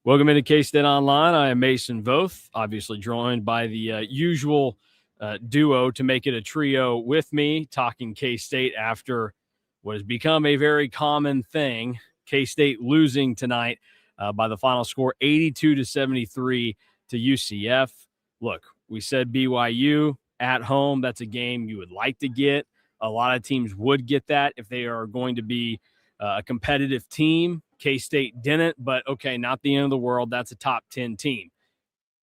Welcome into K-State Online. I am Mason Voth, obviously joined by the usual duo to make it a trio with me, talking K-State after what has become a very common thing. K-State losing tonight by the final score 82-73 to UCF. Look, we said BYU at home. That's a game you would like to get. A lot of teams would get that if they are going to be a competitive team. K-State didn't, but okay, not the end of the world. That's a top 10 team.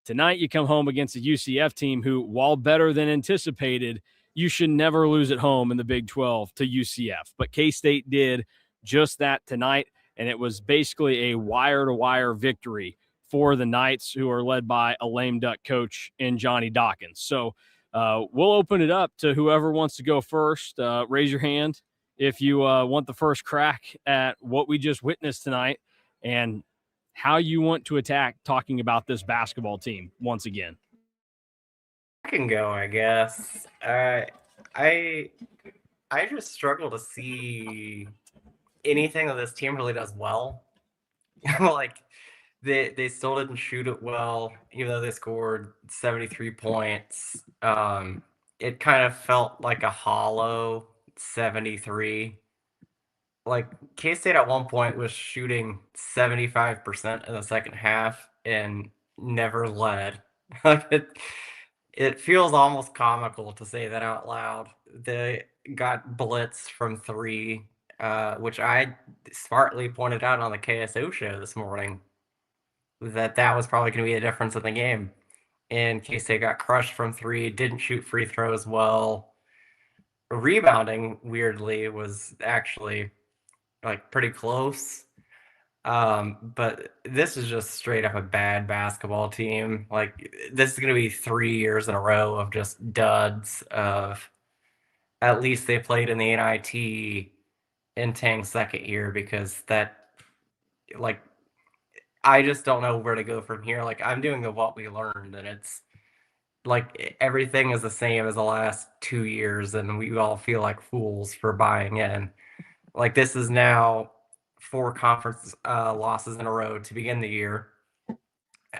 Tonight, you come home against a UCF team who, while better than anticipated, you should never lose at home in the Big 12 to UCF. But K-State did just that tonight, and it was basically a wire-to-wire victory for the Knights, who are led by a lame duck coach in Johnny Dawkins. So we'll open it up to whoever wants to go first. Raise your hand if you want the first crack at what we just witnessed tonight and how you want to attack talking about this basketball team once again. I can go, I guess. I just struggle to see anything that this team really does well. Like, they still didn't shoot it well, even though they scored 73 points. It kind of felt like a hollow 73. Like, K-State at one point was shooting 75% in the second half and never led. Like, it feels almost comical to say that out loud. They got blitz from three, which I smartly pointed out on the KSO show this morning, that was probably going to be a difference in the game. And K-State got crushed from three, didn't shoot free throws well. Rebounding, weirdly, was actually like pretty close. But this is just straight up a bad basketball team. Like, this is going to be 3 years in a row of just duds of at least they played in the NIT in Tang's second year, because that, like, I just don't know where to go from here. Like, I'm doing the what we learned, and it's like everything is the same as the last 2 years, and we all feel like fools for buying in. Like, this is now 4 conference losses in a row to begin the year.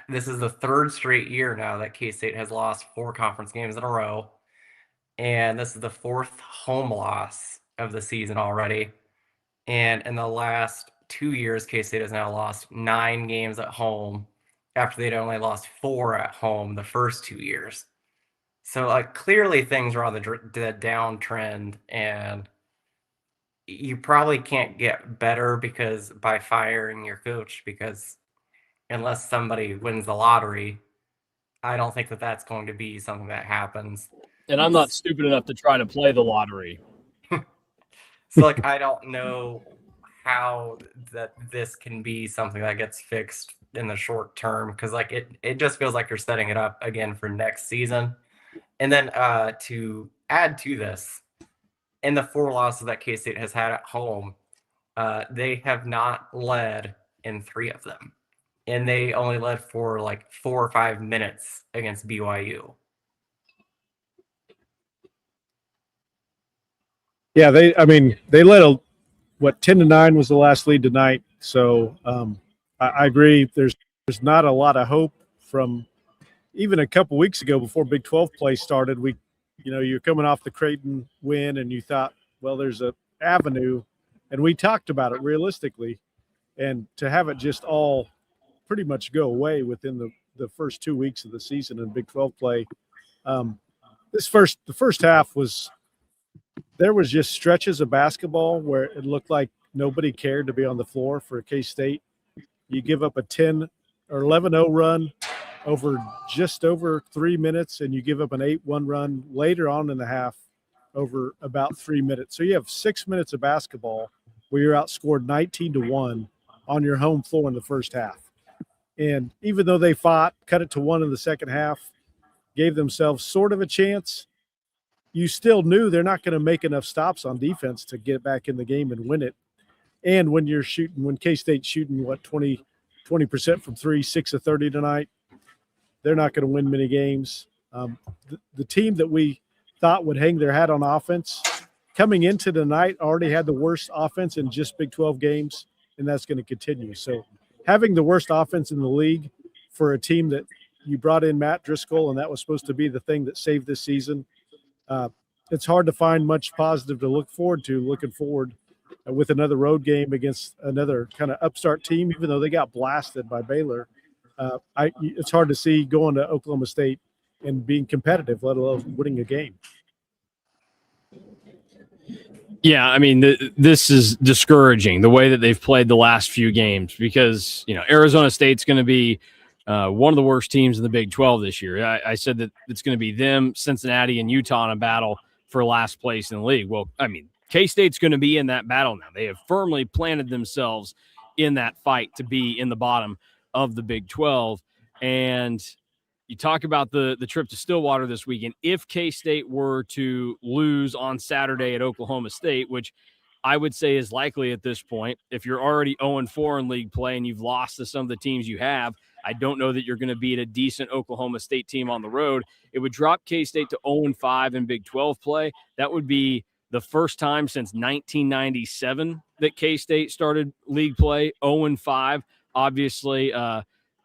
This is the 3rd straight year now that K-State has lost 4 conference games in a row. And this is the 4th home loss of the season already. And in the last 2 years, K-State has now lost 9 games at home after they'd only lost 4 at home the first 2 years. So, like, clearly things are on the downtrend, and you probably can't get better because by firing your coach, because unless somebody wins the lottery, I don't think that that's going to be something that happens. And I'm not stupid enough to try to play the lottery. So, like, I don't know how that this can be something that gets fixed in the short term, because, like, it just feels like you're setting it up again for next season. And then to add to this, in the 4 losses that K-State has had at home, they have not led in 3 of them. And they only led for like 4 or 5 minutes against BYU. Yeah, they led 10-9 was the last lead tonight. So I agree. There's not a lot of hope from even a couple weeks ago before Big 12 play started. You're coming off the Creighton win, and you thought, well, there's an avenue, and we talked about it realistically, and to have it just all pretty much go away within the first 2 weeks of the season in Big 12 play. The first half there was just stretches of basketball where it looked like nobody cared to be on the floor for K-State. You give up a 10 or 11-0 run just over 3 minutes, and you give up an 8-1 run later on in the half over about 3 minutes. So you have 6 minutes of basketball where you're outscored 19-1 on your home floor in the first half. And even though they fought, cut it to 1 in the second half, gave themselves sort of a chance, you still knew they're not going to make enough stops on defense to get back in the game and win it. And when K-State's shooting, 20% from 3, 6 of 30 tonight, they're not going to win many games. The team that we thought would hang their hat on offense coming into tonight already had the worst offense in just Big 12 games, and that's going to continue. So having the worst offense in the league for a team that you brought in Matt Driscoll, and that was supposed to be the thing that saved this season. It's hard to find much positive to look forward to looking forward with another road game against another kind of upstart team, even though they got blasted by Baylor. It's hard to see going to Oklahoma State and being competitive, let alone winning a game. Yeah, I mean, this is discouraging, the way that they've played the last few games, because, Arizona State's going to be one of the worst teams in the Big 12 this year. I said that it's going to be them, Cincinnati, and Utah in a battle for last place in the league. Well, I mean, K-State's going to be in that battle now. They have firmly planted themselves in that fight to be in the bottom of the Big 12. And you talk about the trip to Stillwater this weekend. If K-State were to lose on Saturday at Oklahoma State, which I would say is likely at this point, if you're already 0-4 in league play and you've lost to some of the teams you have, I don't know that you're going to beat a decent Oklahoma State team on the road. It would drop K-State to 0-5 in Big 12 play. That would be the first time since 1997 that K-State started league play 0-5. Obviously,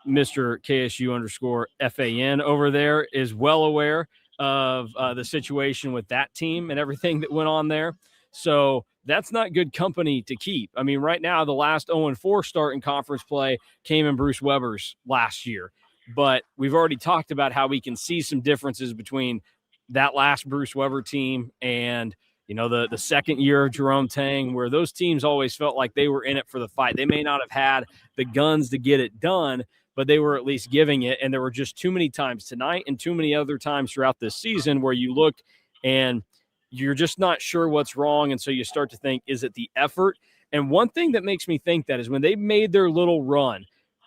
Mr. KSU_FAN over there is well aware of the situation with that team and everything that went on there. So that's not good company to keep. I mean, right now, the last 0-4 start in conference play came in Bruce Weber's last year. But we've already talked about how we can see some differences between that last Bruce Weber team and, the second year of Jerome Tang, where those teams always felt like they were in it for the fight. They may not have had the guns to get it done, but they were at least giving it. And there were just too many times tonight and too many other times throughout this season where you look and you're just not sure what's wrong. And so you start to think, is it the effort? And one thing that makes me think that is when they made their little run,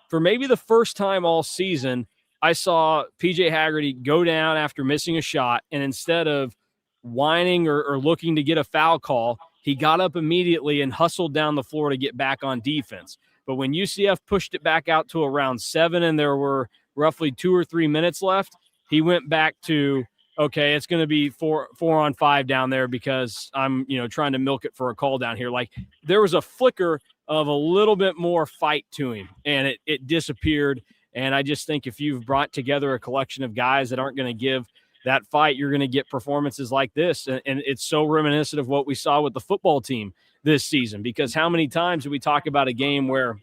for maybe the first time all season, I saw PJ Haggerty go down after missing a shot, and instead of whining or looking to get a foul call, he got up immediately and hustled down the floor to get back on defense. But when UCF pushed it back out to around 7 and there were roughly 2 or 3 minutes left, he went back to, okay, it's going to be 4-on-5 down there because I'm, trying to milk it for a call down here. Like, there was a flicker of a little bit more fight to him, and it disappeared. And I just think if you've brought together a collection of guys that aren't going to give that fight, you're going to get performances like this. And it's so reminiscent of what we saw with the football team this season, because how many times do we talk about a game where,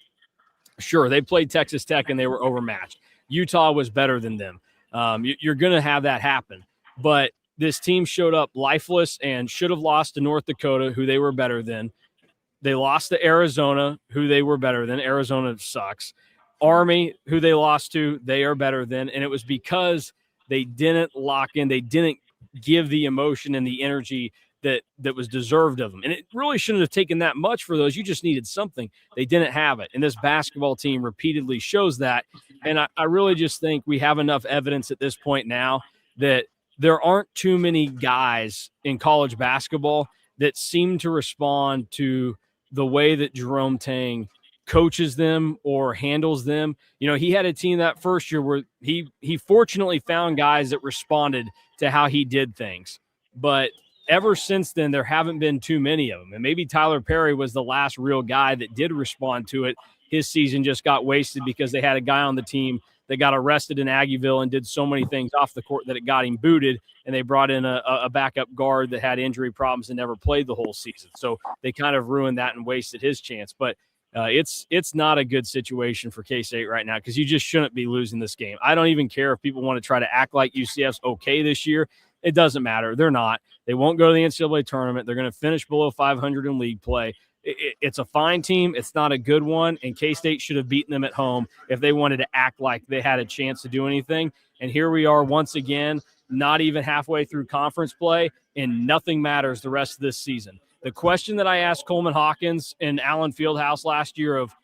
sure, they played Texas Tech and they were overmatched. Utah was better than them. You're going to have that happen. But this team showed up lifeless and should have lost to North Dakota, who they were better than. They lost to Arizona, who they were better than. Arizona sucks. Army, who they lost to, they are better than. And it was because they didn't lock in. They didn't give the emotion and the energy that was deserved of them. And it really shouldn't have taken that much for those. You just needed something. They didn't have it. And this basketball team repeatedly shows that. And I really just think we have enough evidence at this point now that there aren't too many guys in college basketball that seem to respond to the way that Jerome Tang coaches them or handles them. He had a team that first year where he fortunately found guys that responded to how he did things. But ever since then, there haven't been too many of them. And maybe Tyler Perry was the last real guy that did respond to it. His season just got wasted because they had a guy on the team that got arrested in Aggieville and did so many things off the court that it got him booted. And they brought in a backup guard that had injury problems and never played the whole season. So they kind of ruined that and wasted his chance. But it's not a good situation for K-State right now, because you just shouldn't be losing this game. I don't even care if people want to try to act like UCF's okay this year. It doesn't matter. They're not. They won't go to the NCAA tournament. They're going to finish below 500 in league play. It's a fine team. It's not a good one, and K-State should have beaten them at home if they wanted to act like they had a chance to do anything. And here we are once again, not even halfway through conference play, and nothing matters the rest of this season. The question that I asked Coleman Hawkins and Allen Fieldhouse last year of,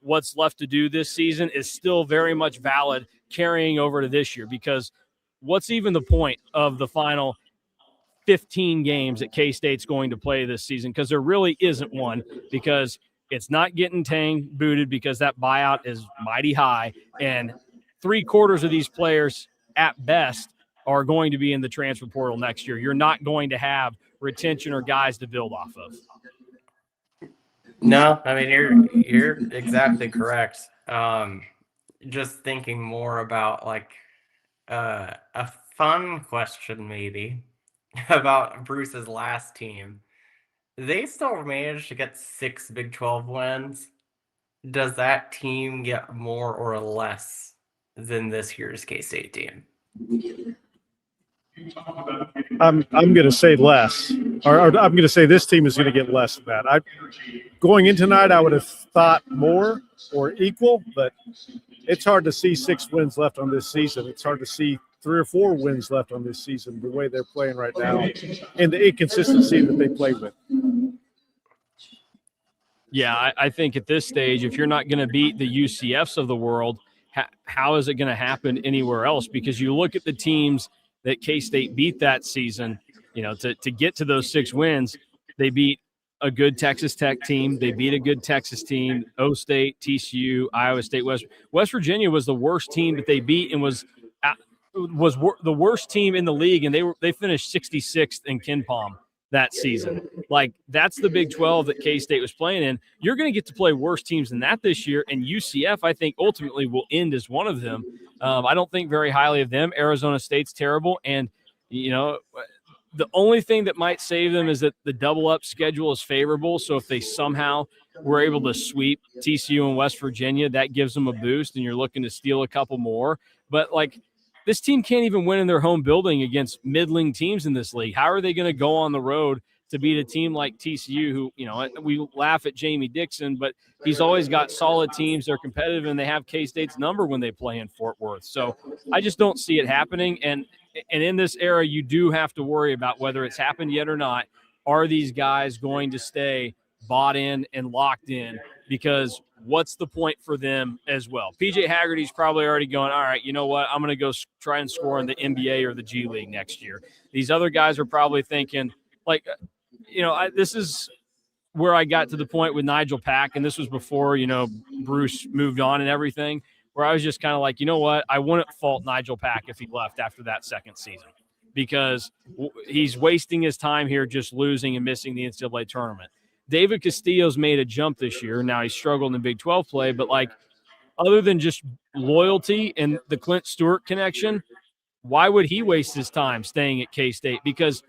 what's left to do this season is still very much valid carrying over to this year, because what's even the point of the final 15 games that K-State's going to play this season? Because there really isn't one, because it's not getting Tang booted because that buyout is mighty high, and 3/4 of these players at best are going to be in the transfer portal next year. You're not going to have retention or guys to build off of. No, I mean you're exactly correct. Just thinking more about like a fun question maybe about Bruce's last team. They still managed to get 6 Big 12 wins. Does that team get more or less than this year's K-State team? I'm going to say less, or I'm going to say this team is going to get less than that. Going in tonight, I would have thought more or equal, but it's hard to see 6 wins left on this season. It's hard to see 3 or 4 wins left on this season the way they're playing right now and the inconsistency that they play with. Yeah, I think at this stage, if you're not going to beat the UCFs of the world, how is it going to happen anywhere else? Because you look at the teams that K-State beat that season, to get to those 6 wins, they beat a good Texas Tech team. They beat a good Texas team, O-State, TCU, Iowa State, West Virginia was the worst team that they beat and was the worst team in the league, and they finished 66th in KenPom that season. Like, that's the Big 12 that K-State was playing in. You're going to get to play worse teams than that this year, and UCF, I think, ultimately will end as one of them. I don't think very highly of them. Arizona State's terrible, and, the only thing that might save them is that the double-up schedule is favorable, so if they somehow were able to sweep TCU and West Virginia, that gives them a boost, and you're looking to steal a couple more. But, this team can't even win in their home building against middling teams in this league. How are they going to go on the road to beat a team like TCU who, we laugh at Jamie Dixon, but he's always got solid teams. They're competitive, and they have K-State's number when they play in Fort Worth. So I just don't see it happening. And in this era, you do have to worry about whether it's happened yet or not. Are these guys going to stay bought in and locked in? Because what's the point for them as well? PJ Haggerty's probably already going, all right, you know what? I'm going to go try and score in the NBA or the G League next year. These other guys are probably thinking, this is where I got to the point with Nigel Pack, and this was before, Bruce moved on and everything, where I was just kind of like, you know what? I wouldn't fault Nigel Pack if he left after that second season, because he's wasting his time here just losing and missing the NCAA tournament. David Castillo's made a jump this year. Now he's struggled in Big 12 play, but other than just loyalty and the Clint Stewart connection, why would he waste his time staying at K-State? Because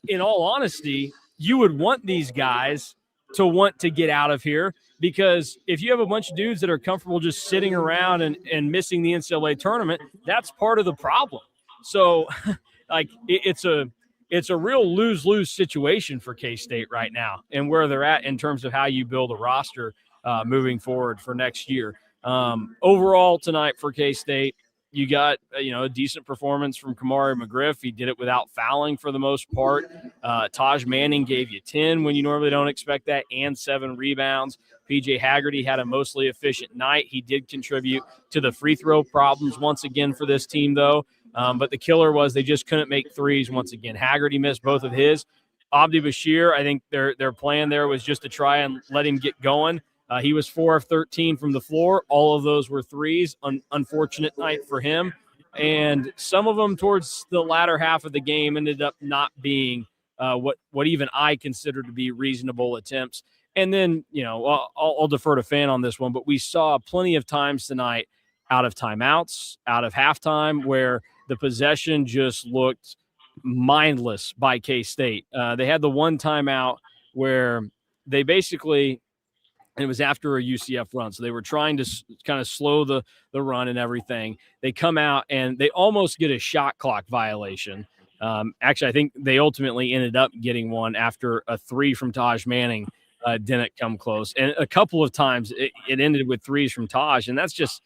in all honesty, you would want these guys to want to get out of here, because if you have a bunch of dudes that are comfortable just sitting around and missing the NCAA tournament, that's part of the problem. So it's a real lose-lose situation for K-State right now and where they're at in terms of how you build a roster moving forward for next year. Overall tonight for K-State, you got a decent performance from Kamari McGriff. He did it without fouling for the most part. Taj Manning gave you 10 when you normally don't expect that, and 7 rebounds. PJ Haggerty had a mostly efficient night. He did contribute to the free throw problems once again for this team, though. But the killer was they just couldn't make threes once again. Haggerty missed both of his. Abdi Bashir, I think their plan there was just to try and let him get going. He was 4 of 13 from the floor. All of those were threes. Unfortunate night for him. And some of them towards the latter half of the game ended up not being what even I consider to be reasonable attempts. And then, I'll defer to Fan on this one, but we saw plenty of times tonight out of timeouts, out of halftime, where the possession just looked mindless by K-State. They had the one timeout where they basically – and it was after a UCF run. So they were trying to kind of slow the run and everything. They come out and they almost get a shot clock violation. Actually, I think they ultimately ended up getting one after a 3 from Taj Manning didn't come close. And a couple of times it ended with 3s from Taj. And that's just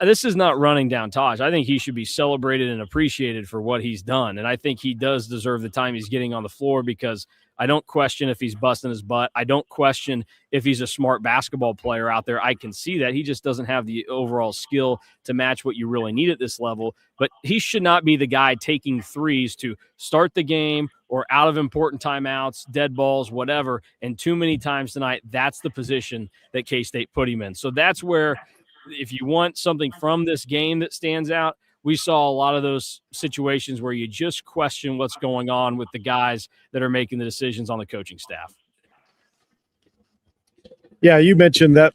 this is not running down Taj. I think he should be celebrated and appreciated for what he's done. And I think he does deserve the time he's getting on the floor, because I don't question if he's busting his butt. I don't question if he's a smart basketball player out there. I can see that. He just doesn't have the overall skill to match what you really need at this level. But he should not be the guy taking threes to start the game or out of important timeouts, dead balls, whatever. And too many times tonight, that's the position that K-State put him in. So that's where, if you want something from this game that stands out, we saw a lot of those situations where you just question what's going on with the guys that are making the decisions on the coaching staff. Yeah, you mentioned that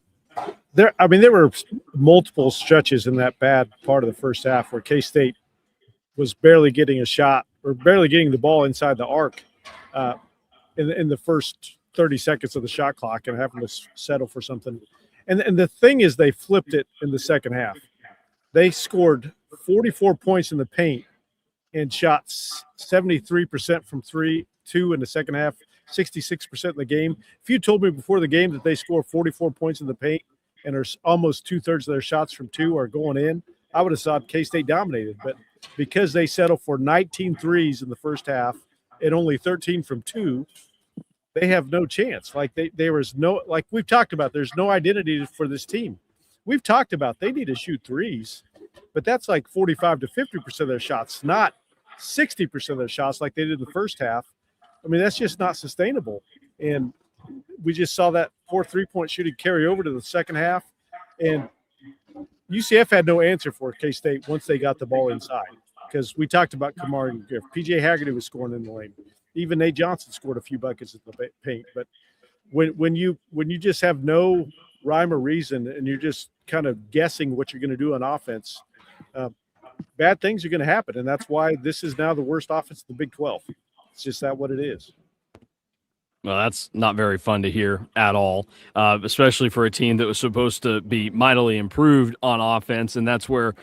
there were multiple stretches in that bad part of the first half where K-State was barely getting a shot or barely getting the ball inside the arc in the first 30 seconds of the shot clock and having to settle for something. And the thing is, they flipped it in the second half. They scored 44 points in the paint and shot 73% from 2 in the second half, 66% in the game. If you told me before the game that they score 44 points in the paint and there's almost 2/3 of their shots from 2 are going in, I would have thought K-State dominated. But because they settled for 19 threes in the first half and only 13 from 2, they have no chance. Like there was no, like we've talked about, there's no identity for this team. We've talked about they need to shoot threes, but that's like 45 to 50% of their shots, not 60% of their shots like they did in the first half. I mean, that's just not sustainable. And we just saw that 4 3-point shooting carry over to the second half. And UCF had no answer for K-State once they got the ball inside, because we talked about Kamari and Griff. PJ Haggerty was scoring in the lane. Even Nate Johnson scored a few buckets in the paint. But when you just have no rhyme or reason and you're just kind of guessing what you're going to do on offense, bad things are going to happen. And that's why this is now the worst offense in the Big 12. It's just that what it is. Well, that's not very fun to hear at all, especially for a team that was supposed to be mightily improved on offense. And that's where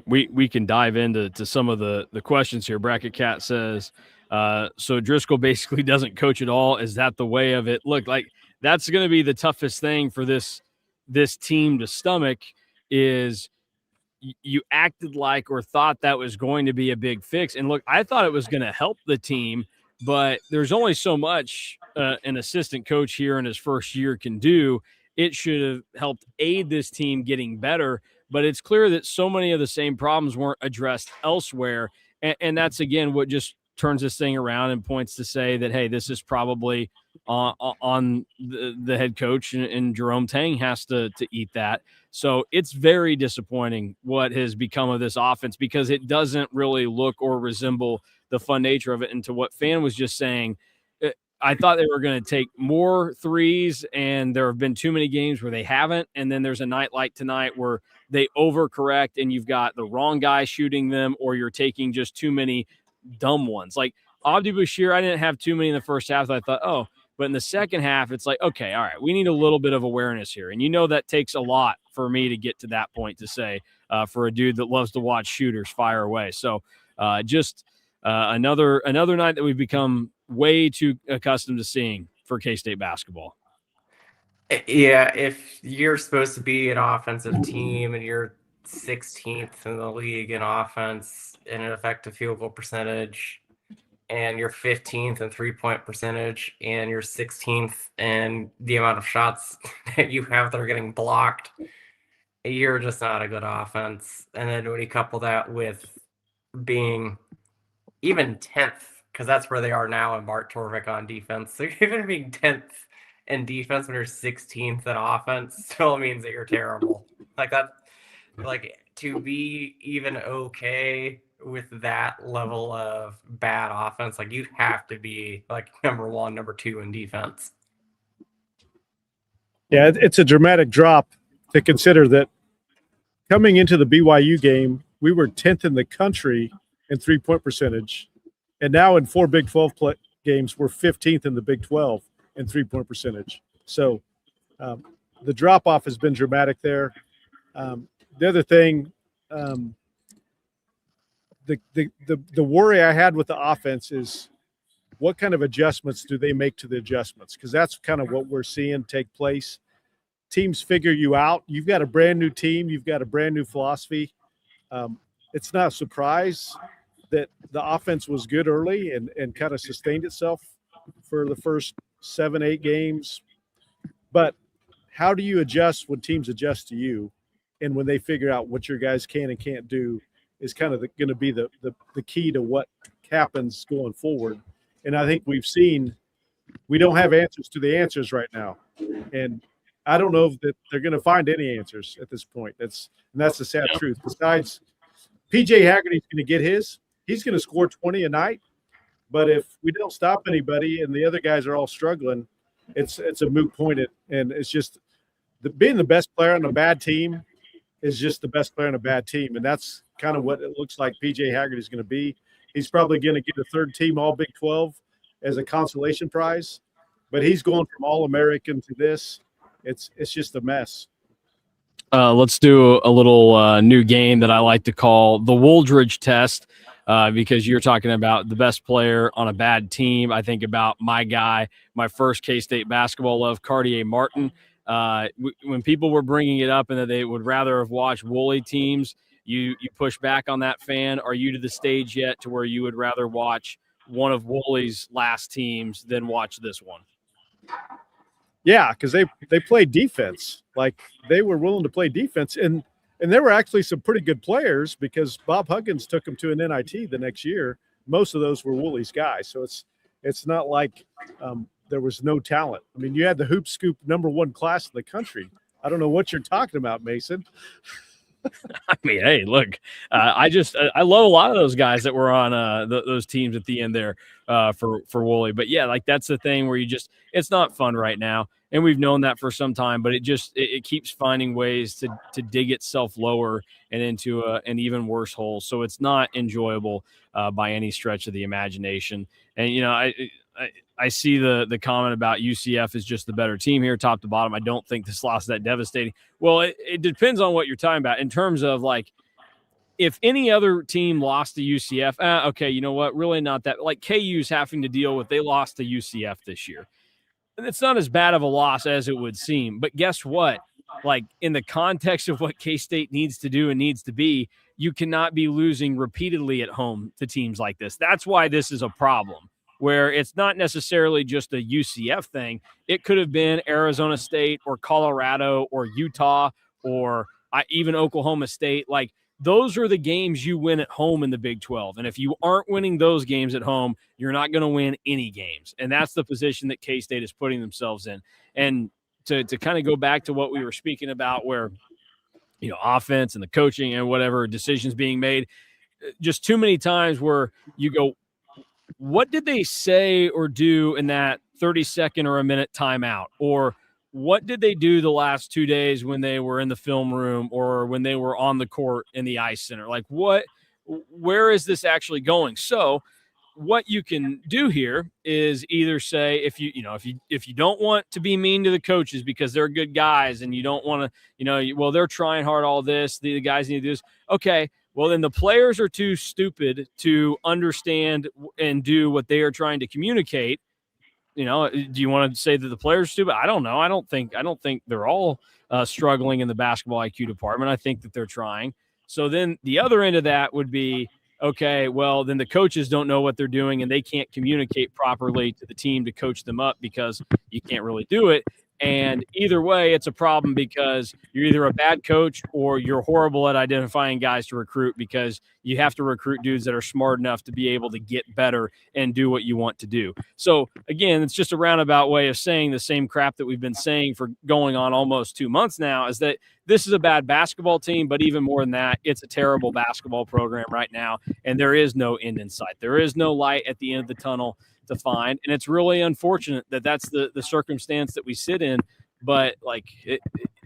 we can dive into some of the questions here. Bracket Cat says, so Driscoll basically doesn't coach at all. Is that the way of it? Look, like that's going to be the toughest thing for this team to stomach is you acted like or thought that was going to be a big fix. And look, I thought it was going to help the team, but there's only so much an assistant coach here in his first year can do. It should have helped aid this team getting better, but it's clear that so many of the same problems weren't addressed elsewhere. And that's, again, what just turns this thing around and points to say that, hey, this is probably on the head coach, and Jerome Tang has to eat that. So it's very disappointing what has become of this offense, because it doesn't really look or resemble the fun nature of it. And to what Fan was just saying, I thought they were going to take more threes, and there have been too many games where they haven't. And then there's a night like tonight where they overcorrect and you've got the wrong guy shooting them, or you're taking just too many dumb ones. Like Abdi Bashir, I didn't have too many in the first half. I thought, oh, but in the second half, it's like, okay, all right, we need a little bit of awareness here. And that takes a lot for me to get to that point to say, for a dude that loves to watch shooters fire away. So just another night that we've become way too accustomed to seeing for K-State basketball. Yeah, if you're supposed to be an offensive team and you're 16th in the league in offense in an effective field goal percentage, and you're 15th in 3-point percentage, and you're 16th in the amount of shots that you have that are getting blocked, you're just not a good offense. And then when you couple that with being even 10th, because that's where they are now in Bart Torvik on defense. So even being 10th in defense when you're 16th in offense still means that you're terrible. Like that, like to be even okay with that level of bad offense, like you'd have to be like number 1, number 2 in defense. Yeah, it's a dramatic drop to consider that coming into the BYU game, we were 10th in the country in 3-point percentage. And now in 4 Big 12 games, we're 15th in the Big 12 in 3-point percentage. So the drop-off has been dramatic there. The other thing, the worry I had with the offense is what kind of adjustments do they make to the adjustments? Because that's kind of what we're seeing take place. Teams figure you out. You've got a brand new team. You've got a brand new philosophy. It's not a surprise that the offense was good early and kind of sustained itself for the first 7-8 games. But how do you adjust when teams adjust to you, and when they figure out what your guys can and can't do is kind of going to be the key to what happens going forward. And I think we've seen we don't have answers to the answers right now. And I don't know that they're going to find any answers at this point. That's the sad truth. Besides, PJ Haggerty's going to get his. He's going to score 20 a night. But if we don't stop anybody and the other guys are all struggling, it's a moot point. And it's just being the best player on a bad team is just the best player on a bad team. And that's kind of what it looks like PJ Haggard is going to be. He's probably going to get a third team All Big 12 as a consolation prize, but he's going from All-American to this. It's just a mess. Let's do a little new game that I like to call the Wooldridge test, because you're talking about the best player on a bad team. I think about my guy, my first K-State basketball love, Cartier Martin. When people were bringing it up and that they would rather have watched Woolley teams, you push back on that fan. Are you to the stage yet to where you would rather watch one of Woolley's last teams than watch this one? Yeah, because they played defense. Like, they were willing to play defense. And there were actually some pretty good players because Bob Huggins took them to an NIT the next year. Most of those were Woolley's guys. So it's not like there was no talent. I mean, you had the Hoop Scoop #1 class in the country. I don't know what you're talking about, Mason. I mean, hey, look, I love a lot of those guys that were on those teams at the end there for Woolley. But yeah, like, that's the thing where it's not fun right now. And we've known that for some time, but it keeps finding ways to dig itself lower and into an even worse hole. So it's not enjoyable by any stretch of the imagination. And, I see the comment about UCF is just the better team here, top to bottom. I don't think this loss is that devastating. Well, it depends on what you're talking about in terms of, like, if any other team lost to UCF, okay, you know what? Really not that. Like, KU's having to deal with, they lost to UCF this year. And it's not as bad of a loss as it would seem. But guess what? Like, in the context of what K-State needs to do and needs to be, you cannot be losing repeatedly at home to teams like this. That's why this is a problem, where it's not necessarily just a UCF thing. It could have been Arizona State or Colorado or Utah or even Oklahoma State. Like, those are the games you win at home in the Big 12. And if you aren't winning those games at home, you're not going to win any games. And that's the position that K-State is putting themselves in. And to kind of go back to what we were speaking about, where, offense and the coaching and whatever decisions being made, just too many times where you go, what did they say or do in that 30-second or a minute timeout? Or what did they do the last 2 days when they were in the film room or when they were on the court in the ice center? Like, where is this actually going? So what you can do here is either say, if you don't want to be mean to the coaches because they're good guys and you don't want to, well, they're trying hard, all this, the guys need to do this. Okay. Well, then the players are too stupid to understand and do what they are trying to communicate. Do you want to say that the players are stupid? I don't know. I don't think they're all struggling in the basketball IQ department. I think that they're trying. So then the other end of that would be, okay, well, then the coaches don't know what they're doing and they can't communicate properly to the team to coach them up because you can't really do it. And either way, it's a problem because you're either a bad coach or you're horrible at identifying guys to recruit, because you have to recruit dudes that are smart enough to be able to get better and do what you want to do. So, again, it's just a roundabout way of saying the same crap that we've been saying for going on almost 2 months now, is that this is a bad basketball team, but even more than that, it's a terrible basketball program right now, and there is no end in sight. There is no light at the end of the tunnel to find, and it's really unfortunate that that's the circumstance that we sit in, but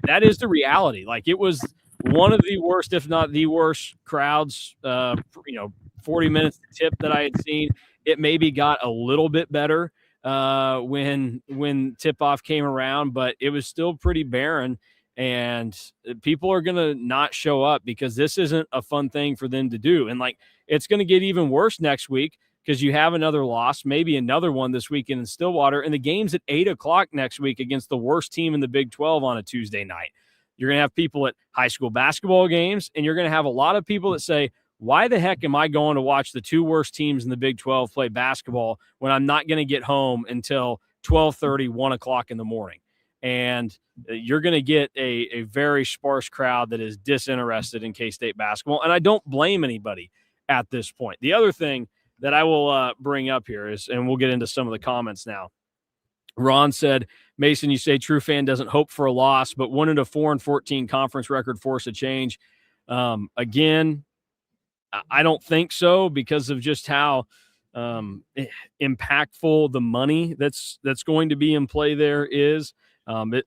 that is the reality. Like, it was one of the worst, if not the worst crowds 40 minutes to tip that I had seen. It maybe got a little bit better when tip-off came around, but it was still pretty barren, and people are going to not show up because this isn't a fun thing for them to do. And it's going to get even worse next week, because you have another loss, maybe another one this weekend in Stillwater, and the game's at 8:00 next week against the worst team in the Big 12 on a Tuesday night. You're going to have people at high school basketball games, and you're going to have a lot of people that say, why the heck am I going to watch the two worst teams in the Big 12 play basketball when I'm not going to get home until 12:30, 1 o'clock in the morning? And you're going to get a very sparse crowd that is disinterested in K-State basketball, and I don't blame anybody at this point. The other thing that I will bring up here is, and we'll get into some of the comments now. Ron said, Mason, you say true fan doesn't hope for a loss, but wouldn't a 4-14 conference record force a change? Again, I don't think so, because of just how impactful the money that's going to be in play there is.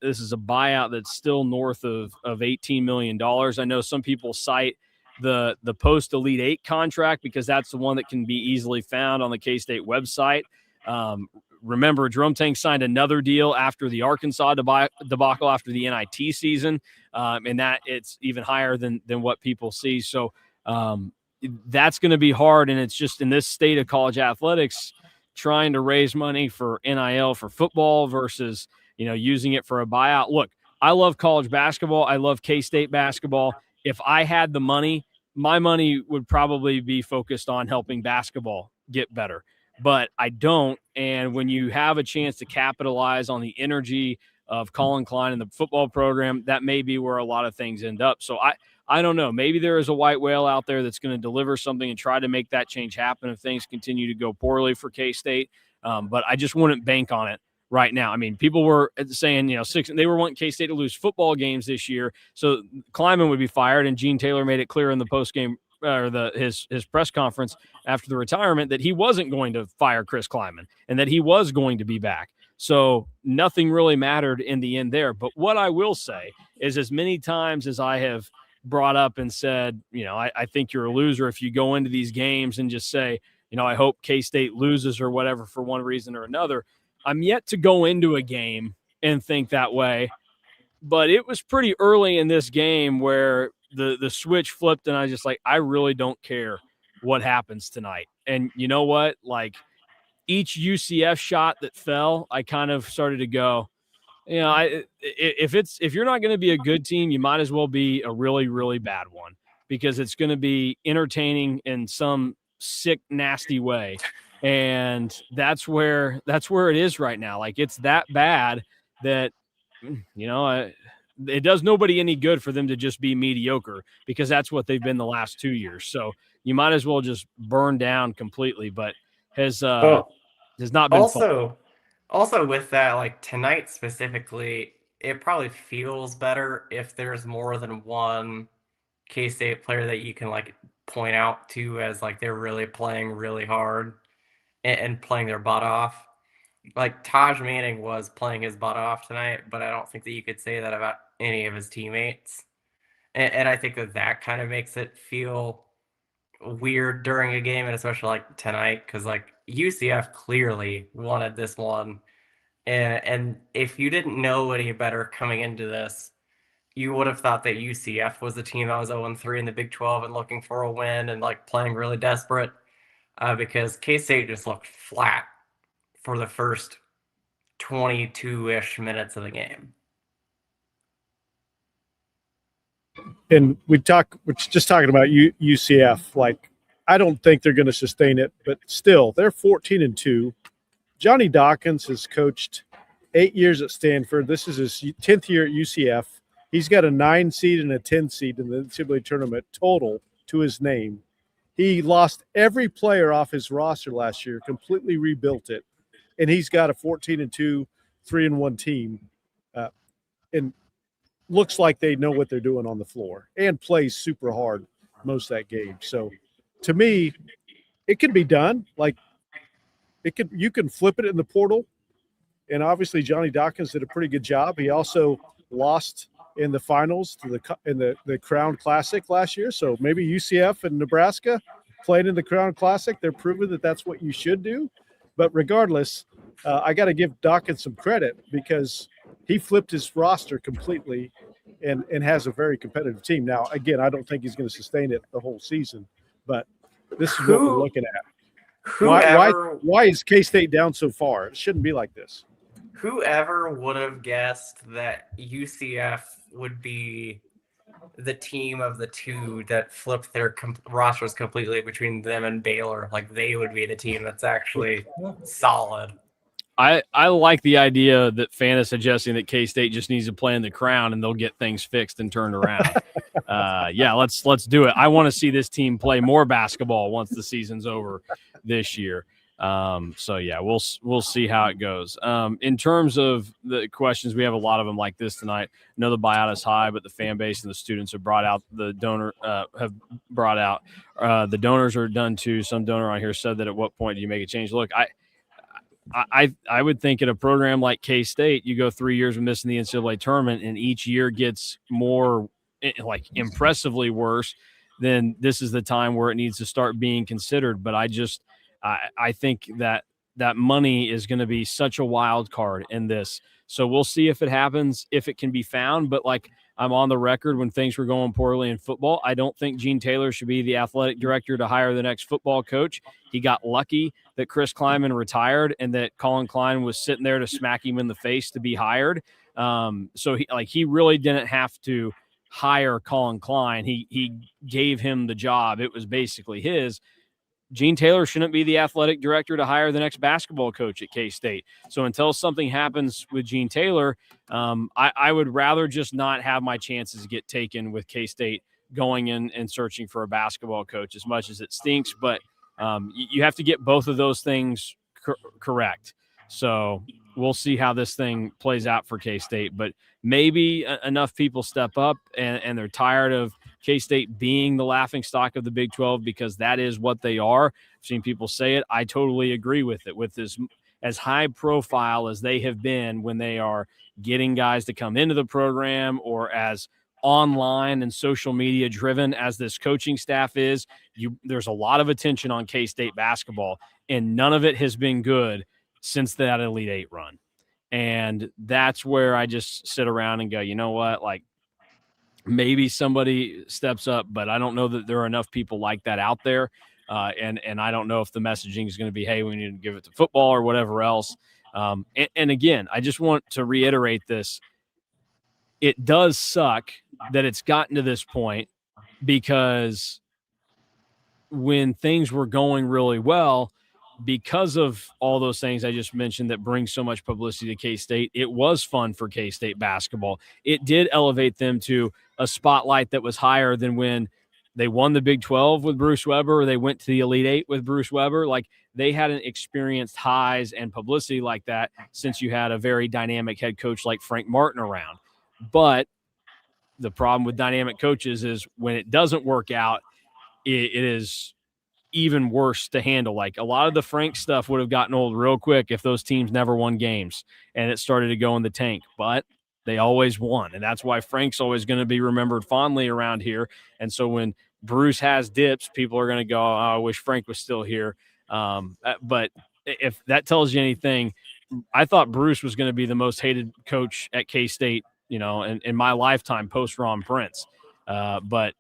This is a buyout that's still north of $18 million. I know some people cite the post Elite Eight contract because that's the one that can be easily found on the K-State website. Remember, Drum Tank signed another deal after the Arkansas debacle after the NIT season, and that it's even higher than what people see. So that's going to be hard, and it's just in this state of college athletics, trying to raise money for NIL for football versus using it for a buyout. Look, I love college basketball. I love K-State basketball. If I had the money, my money would probably be focused on helping basketball get better. But I don't. And when you have a chance to capitalize on the energy of Colin Klein and the football program, that may be where a lot of things end up. So I don't know. Maybe there is a white whale out there that's going to deliver something and try to make that change happen if things continue to go poorly for K-State. But I just wouldn't bank on it right now. I mean, people were saying, they were wanting K-State to lose football games this year, so Kleiman would be fired. And Gene Taylor made it clear in the postgame or his press conference after the retirement that he wasn't going to fire Chris Kleiman and that he was going to be back. So nothing really mattered in the end there. But what I will say is, as many times as I have brought up and said, I think you're a loser if you go into these games and just say, I hope K-State loses or whatever for one reason or another. I'm yet to go into a game and think that way. But it was pretty early in this game where the switch flipped, and I was just like, I really don't care what happens tonight. And you know what? Like, each UCF shot that fell, I kind of started to go, if you're not going to be a good team, you might as well be a really, really bad one, because it's going to be entertaining in some sick, nasty way. And that's where it is right now. Like, it's that bad that, it does nobody any good for them to just be mediocre, because that's what they've been the last 2 years. So you might as well just burn down completely, but has not been fun. Also with that, like tonight specifically, it probably feels better if there's more than one K-State player that you can like point out to as like they're really playing really hard and playing their butt off. Like Taj Manning was playing his butt off tonight, but I don't think that you could say that about any of his teammates. And I think that kind of makes it feel weird during a game, and especially like tonight, because like UCF clearly wanted this one. And if you didn't know any better coming into this, you would have thought that UCF was the team that was 0-3 in the Big 12 and looking for a win and like playing really desperate, because K-State just looked flat for the first 22-ish minutes of the game. And we're just talking about UCF. Like, I don't think they're going to sustain it, but still, they're 14-2. Johnny Dawkins has coached 8 years at Stanford. This is his 10th year at UCF. He's got a 9 seed and a 10 seed in the NCAA tournament total to his name. He lost every player off his roster last year, completely rebuilt it, and he's got a 14-2, 3-1 team, and looks like they know what they're doing on the floor and plays super hard most of that game. So, to me, it can be done. Like, you can flip it in the portal, and obviously Johnny Dawkins did a pretty good job. He also lost in the finals to the Crown Classic last year. So maybe UCF and Nebraska playing in the Crown Classic, they're proving that that's what you should do. But regardless, I got to give Dawkins some credit, because he flipped his roster completely and has a very competitive team. Now, again, I don't think he's going to sustain it the whole season, but this is what we're looking at. Why is K-State down so far? It shouldn't be like this. Whoever would have guessed that UCF would be the team of the two that flipped their rosters completely between them and Baylor? Like, they would be the team that's actually solid. I like the idea that Fan is suggesting that K-State just needs to play in the Crown and they'll get things fixed and turned around. Yeah, let's do it. I want to see this team play more basketball once the season's over this year. So yeah, we'll see how it goes. In terms of the questions, we have a lot of them like this tonight. I know the buyout is high, but the fan base and the students have brought out the donor have brought out the donors are done too. Some donor on here said that at what point do you make a change? Look, I would think in a program like K-State, you go 3 years of missing the NCAA tournament, and each year gets more like impressively worse. Then this is the time where it needs to start being considered. But I think that money is going to be such a wild card in this. So we'll see if it happens, if it can be found. But like I'm on the record when things were going poorly in football, I don't think Gene Taylor should be the athletic director to hire the next football coach. He got lucky that Chris Kleiman retired and that Colin Klein was sitting there to smack him in the face to be hired. So he really didn't have to hire Colin Klein. He gave him the job. It was basically his. Gene Taylor shouldn't be the athletic director to hire the next basketball coach at K-State. So until something happens with Gene Taylor, I would rather just not have my chances get taken with K-State going in and searching for a basketball coach, as much as it stinks. But you have to get both of those things correct. So we'll see how this thing plays out for K-State. But maybe enough people step up and they're tired of K-State being the laughingstock of the Big 12, because that is what they are. I've seen people say it. I totally agree with it. With this, as high profile as they have been when they are getting guys to come into the program, or as online and social media driven as this coaching staff is, there's a lot of attention on K-State basketball, and none of it has been good since that Elite Eight run. And that's where I just sit around and go, you know what, like, maybe somebody steps up, but I don't know that there are enough people like that out there. And I don't know if the messaging is going to be, hey, we need to give it to football or whatever else. And again, I just want to reiterate this. It does suck that it's gotten to this point, because when things were going really well, because of all those things I just mentioned that bring so much publicity to K-State, it was fun for K-State basketball. It did elevate them to a spotlight that was higher than when they won the Big 12 with Bruce Weber, or they went to the Elite Eight with Bruce Weber. Like, they hadn't experienced highs and publicity like that since you had a very dynamic head coach like Frank Martin around. But the problem with dynamic coaches is when it doesn't work out, it is even worse to handle. Like, a lot of the Frank stuff would have gotten old real quick if those teams never won games and it started to go in the tank, but they always won. And that's why Frank's always going to be remembered fondly around here. And so when Bruce has dips, people are going to go, oh, I wish Frank was still here. But if that tells you anything, I thought Bruce was going to be the most hated coach at K-State, in my lifetime post Ron Prince. But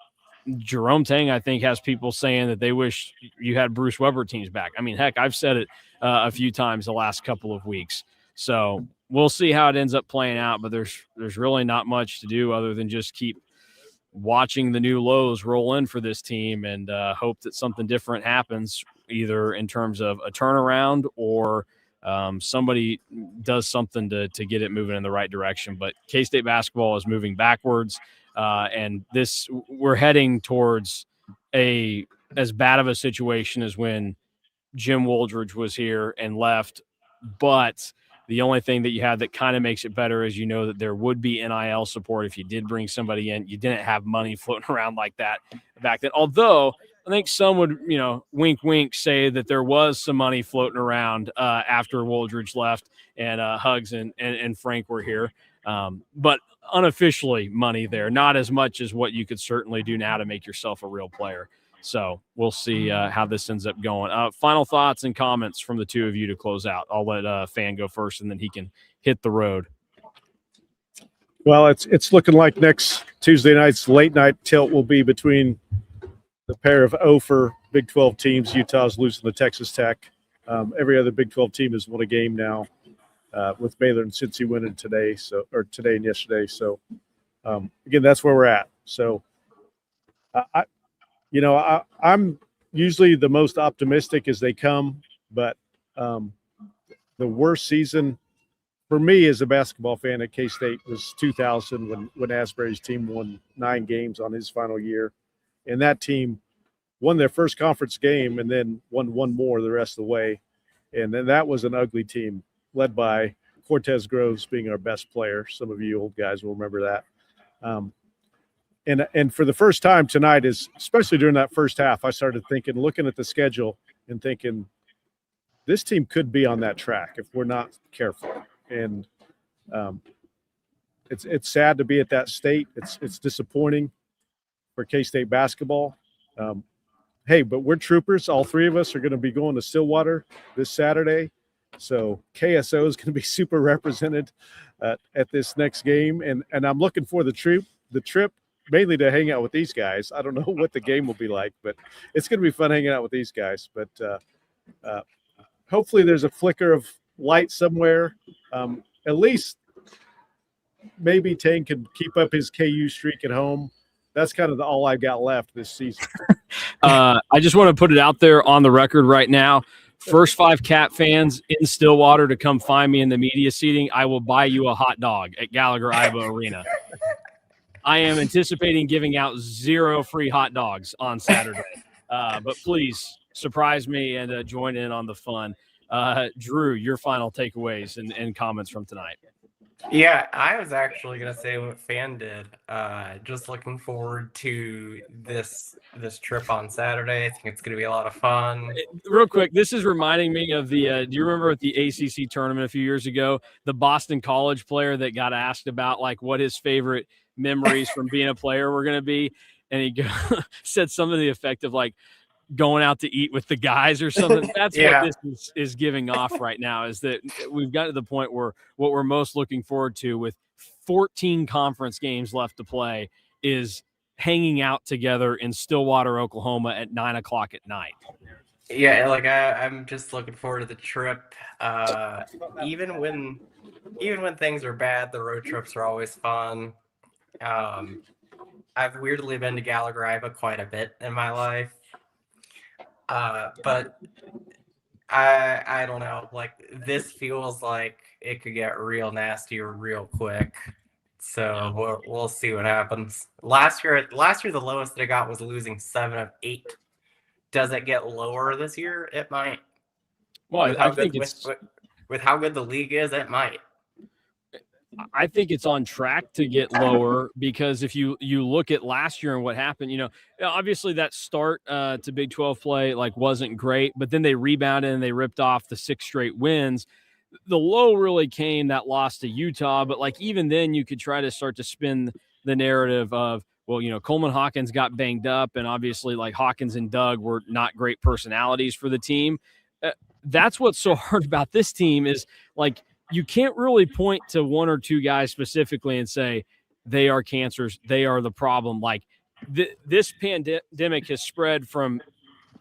Jerome Tang, I think, has people saying that they wish you had Bruce Weber teams back. I mean, heck, I've said it a few times the last couple of weeks. So we'll see how it ends up playing out, but there's really not much to do other than just keep watching the new lows roll in for this team and hope that something different happens, either in terms of a turnaround or somebody does something to get it moving in the right direction. But K-State basketball is moving backwards. And we're heading towards as bad of a situation as when Jim Woldridge was here and left. But the only thing that you have that kind of makes it better is that there would be NIL support if you did bring somebody in. You didn't have money floating around like that back then. Although I think some would, wink, wink, say that there was some money floating around after Woldridge left and Huggs and Frank were here. But unofficially money there, not as much as what you could certainly do now to make yourself a real player. So we'll see how this ends up going. Final thoughts and comments from the two of you to close out. I'll let Fan go first, and then he can hit the road. Well, it's looking like next Tuesday night's late night tilt will be between the pair of Ophir Big 12 teams. Utah's losing to Texas Tech. Every other Big 12 team has won a game now, with Baylor and Cincy winning today and yesterday. So, again, that's where we're at. So, I'm usually the most optimistic as they come, but the worst season for me as a basketball fan at K-State was 2000 when Asbury's team won 9 games on his final year. And that team won their first conference game and then won one more the rest of the way. And then that was an ugly team led by Cortez Groves being our best player. Some of you old guys will remember that. And for the first time tonight, especially during that first half, I started looking at the schedule and thinking, this team could be on that track if we're not careful. And it's sad to be at that state. It's disappointing for K-State basketball. Hey, but we're troopers. All three of us are going to be going to Stillwater this Saturday. So KSO is going to be super represented at this next game. And I'm looking for the trip mainly to hang out with these guys. I don't know what the game will be like, but it's going to be fun hanging out with these guys. But hopefully there's a flicker of light somewhere. At least maybe Tane can keep up his KU streak at home. That's kind of all I got left this season. I just want to put it out there on the record right now. First 5 Cat fans in Stillwater to come find me in the media seating, I will buy you a hot dog at Gallagher Iba Arena. I am anticipating giving out 0 free hot dogs on Saturday. But please surprise me and join in on the fun. Drew, your final takeaways and comments from tonight. Yeah, I was actually gonna say what Fan did. Just looking forward to this trip on Saturday. I think it's gonna be a lot of fun. Real quick, this is reminding me of the. Do you remember at the ACC tournament a few years ago, the Boston College player that got asked about like what his favorite memories from being a player were going to be, and he said something to the effect of like going out to eat with the guys or something. That's what this is giving off right now, is that we've got to the point where what we're most looking forward to with 14 conference games left to play is hanging out together in Stillwater, Oklahoma at 9:00 at night. Yeah, like I'm just looking forward to the trip. Even when things are bad, the road trips are always fun. I've weirdly been to Gallagher Iba quite a bit in my life. But I don't know, like this feels like it could get real nasty real quick. So we'll see what happens. Last year the lowest that I got was losing 7 of 8. Does it get lower this year? It might. Well, I think with how good the league is, it might. I think it's on track to get lower because if you look at last year and what happened, obviously that start to Big 12 play like wasn't great, but then they rebounded and they ripped off the 6 straight wins. The low really came that loss to Utah, but like even then you could try to start to spin the narrative of, well, Coleman Hawkins got banged up, and obviously like Hawkins and Doug were not great personalities for the team. That's what's so hard about this team is like, you can't really point to 1 or 2 guys specifically and say they are cancers, they are the problem. Like this pandemic has spread from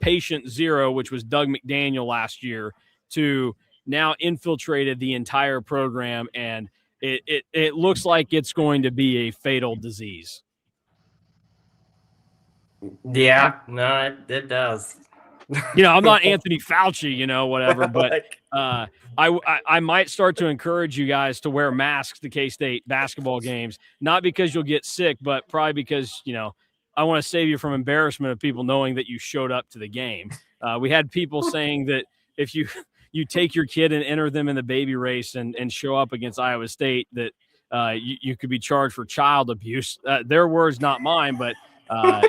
patient 0, which was Doug McDaniel last year, to now infiltrated the entire program, and it looks like it's going to be a fatal disease. Yeah, no, it does. I'm not Anthony Fauci, whatever, but I might start to encourage you guys to wear masks to K-State basketball games, not because you'll get sick, but probably because, I want to save you from embarrassment of people knowing that you showed up to the game. We had people saying that if you take your kid and enter them in the baby race and show up against Iowa State, that you could be charged for child abuse. Their words, not mine, but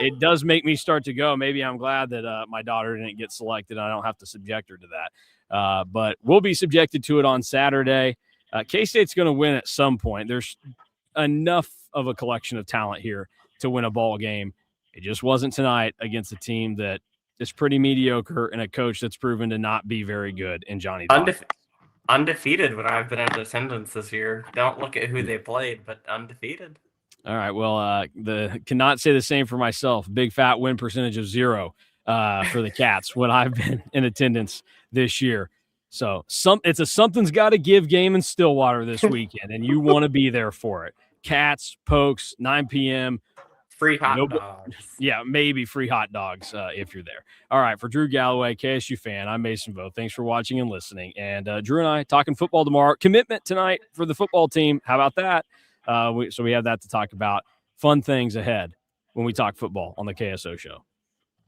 it does make me start to go, maybe I'm glad that my daughter didn't get selected. I don't have to subject her to that. But we'll be subjected to it on Saturday. K-State's going to win at some point. There's enough of a collection of talent here to win a ball game. It just wasn't tonight against a team that is pretty mediocre and a coach that's proven to not be very good in Johnny Dawkins. Undefeated when I've been in attendance this year. Don't look at who they played, but undefeated. All right. Well, cannot say the same for myself. Big fat win percentage of 0 for the Cats when I've been in attendance this year. So it's a something's got to give game in Stillwater this weekend, and you want to be there for it. Cats, Pokes, 9 p.m. Free hot dogs. Yeah, maybe free hot dogs if you're there. All right. For Drew Galloway, KSU fan, I'm Mason Voth. Thanks for watching and listening. And Drew and I talking football tomorrow. Commitment tonight for the football team. How about that? So we have that to talk about. Fun things ahead when we talk football on the KSO show.